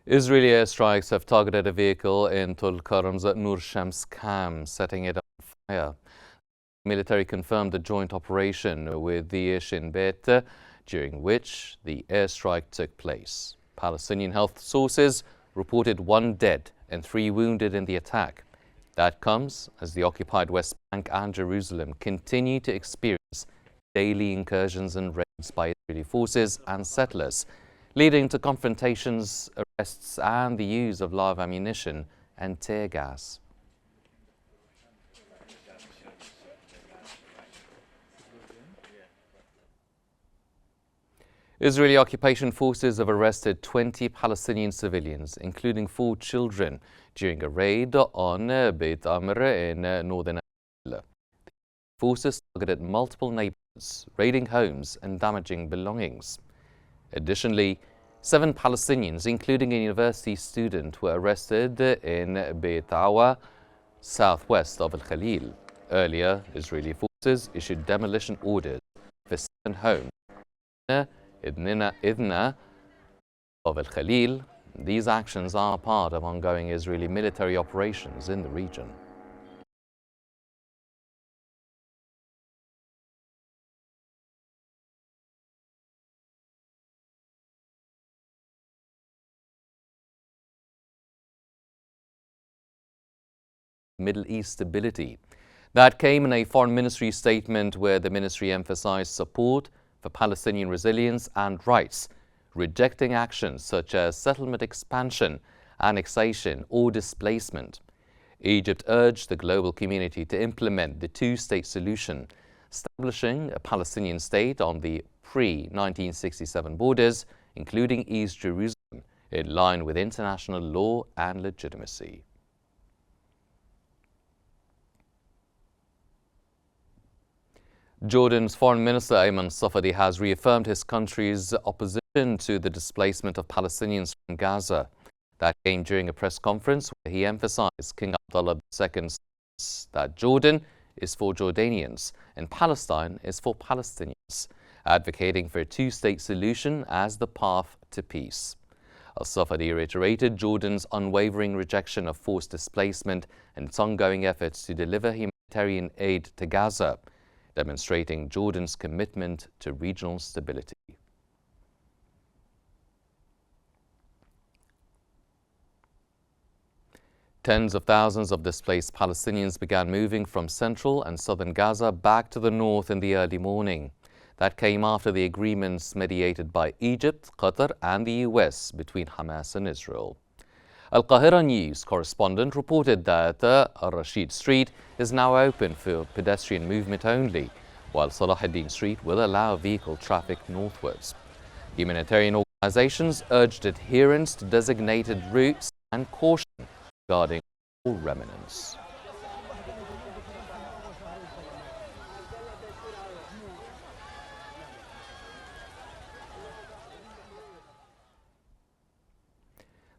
Israeli airstrikes have targeted a vehicle in Tulkarm's Nur Shams camp, setting it on fire. Military confirmed the joint operation with the Shin Bet, during which the airstrike took place. Palestinian health sources reported 1 dead and 3 wounded in the attack. That comes as the occupied West Bank and Jerusalem continue to experience daily incursions and raids by Israeli forces and settlers, leading to confrontations, arrests and the use of live ammunition and tear gas. Israeli occupation forces have arrested 20 Palestinian civilians, including 4 children, during a raid on Beit Amr in northern Israel. The forces targeted multiple neighborhoods, raiding homes and damaging belongings. Additionally, 7 Palestinians, including a university student, were arrested in Beit Awa, southwest of Al-Khalil. Earlier, Israeli forces issued demolition orders for 7 homes Idna of Al-Khalil. These actions are part of ongoing Israeli military operations in the region. Middle East stability. That came in a foreign ministry statement where the ministry emphasized support for Palestinian resilience and rights, rejecting actions such as settlement expansion, annexation or displacement. Egypt urged the global community to implement the two-state solution, establishing a Palestinian state on the pre-1967 borders, including East Jerusalem, in line with international law and legitimacy. Jordan's Foreign Minister Ayman Safadi has reaffirmed his country's opposition to the displacement of Palestinians from Gaza. That came during a press conference where he emphasized King Abdullah II's that Jordan is for Jordanians and Palestine is for Palestinians, advocating for a two-state solution as the path to peace. Al-Safadi reiterated Jordan's unwavering rejection of forced displacement and its ongoing efforts to deliver humanitarian aid to Gaza, demonstrating Jordan's commitment to regional stability. Tens of thousands of displaced Palestinians began moving from central and southern Gaza back to the north in the early morning. That came after the agreements mediated by Egypt, Qatar and the US between Hamas and Israel. Al-Qahira News correspondent reported that Al-Rashid Street is now open for pedestrian movement only, while Salah ad-Din Street will allow vehicle traffic northwards. Humanitarian organizations urged adherence to designated routes and caution regarding all remnants.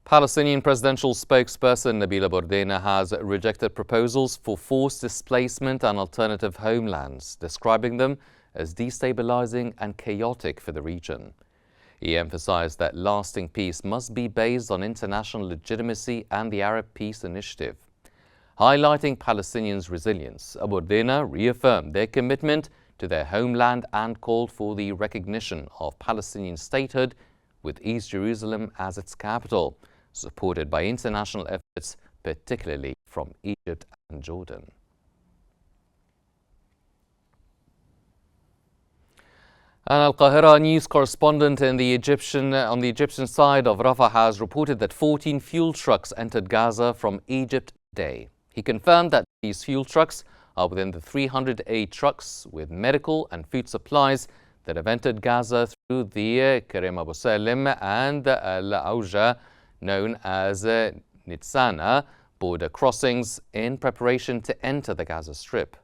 Palestinian presidential spokesperson Nabila Bourdaina has rejected proposals for forced displacement and alternative homelands, describing them as destabilizing and chaotic for the region. He emphasized that lasting peace must be based on international legitimacy and the Arab Peace Initiative. Highlighting Palestinians' resilience, Bourdaina reaffirmed their commitment to their homeland and called for the recognition of Palestinian statehood with East Jerusalem as its capital, supported by international efforts, particularly from Egypt and Jordan. An Al-Qahira News correspondent on the Egyptian side of Rafah has reported that 14 fuel trucks entered Gaza from Egypt today. He confirmed that these fuel trucks are within the 308 trucks with medical and food supplies that have entered Gaza through the Karim Abu Salim and Al-Auja, known as Nitsana, border crossings in preparation to enter the Gaza Strip.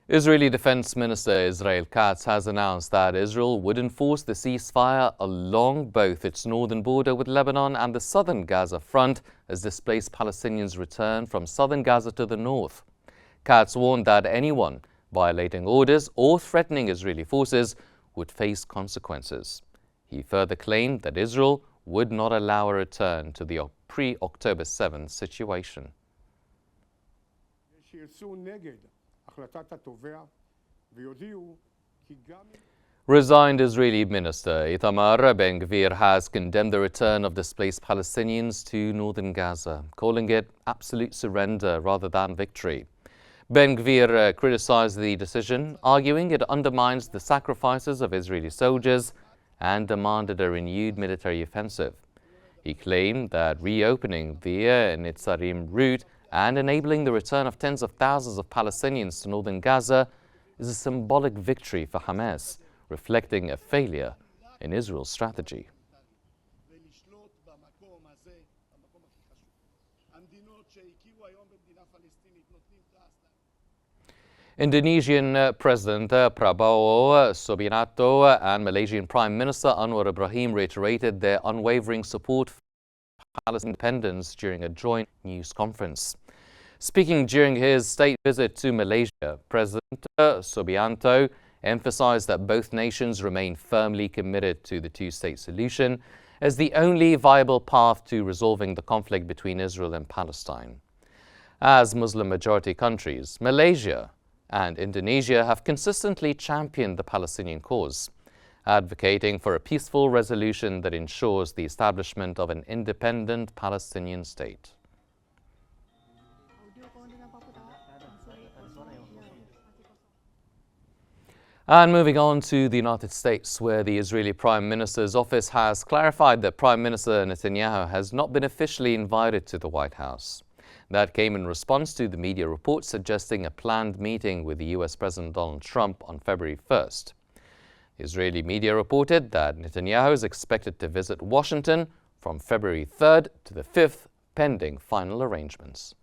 Israeli Defense Minister Israel Katz has announced that Israel would enforce the ceasefire along both its northern border with Lebanon and the southern Gaza front as displaced Palestinians return from southern Gaza to the north. Katz warned that anyone violating orders or threatening Israeli forces would face consequences. He further claimed that Israel would not allow a return to the pre-October 7th situation. Resigned Israeli Minister Itamar Ben-Gvir has condemned the return of displaced Palestinians to northern Gaza, calling it absolute surrender rather than victory. Ben-Gvir criticized the decision, arguing it undermines the sacrifices of Israeli soldiers and demanded a renewed military offensive. He claimed that reopening the Netzarim route and enabling the return of tens of thousands of Palestinians to northern Gaza is a symbolic victory for Hamas, reflecting a failure in Israel's strategy. Indonesian President Prabowo Subianto and Malaysian Prime Minister Anwar Ibrahim reiterated their unwavering support for Palestinian independence during a joint news conference. Speaking during his state visit to Malaysia, President Subianto emphasized that both nations remain firmly committed to the two-state solution as the only viable path to resolving the conflict between Israel and Palestine. As Muslim-majority countries, Malaysia and Indonesia have consistently championed the Palestinian cause, advocating for a peaceful resolution that ensures the establishment of an independent Palestinian state. And moving on to the United States, where the Israeli Prime Minister's office has clarified that Prime Minister Netanyahu has not been officially invited to the White House. That came in response to the media reports suggesting a planned meeting with the US President Donald Trump on February 1st. The Israeli media reported that Netanyahu is expected to visit Washington from February 3rd to the 5th, pending final arrangements.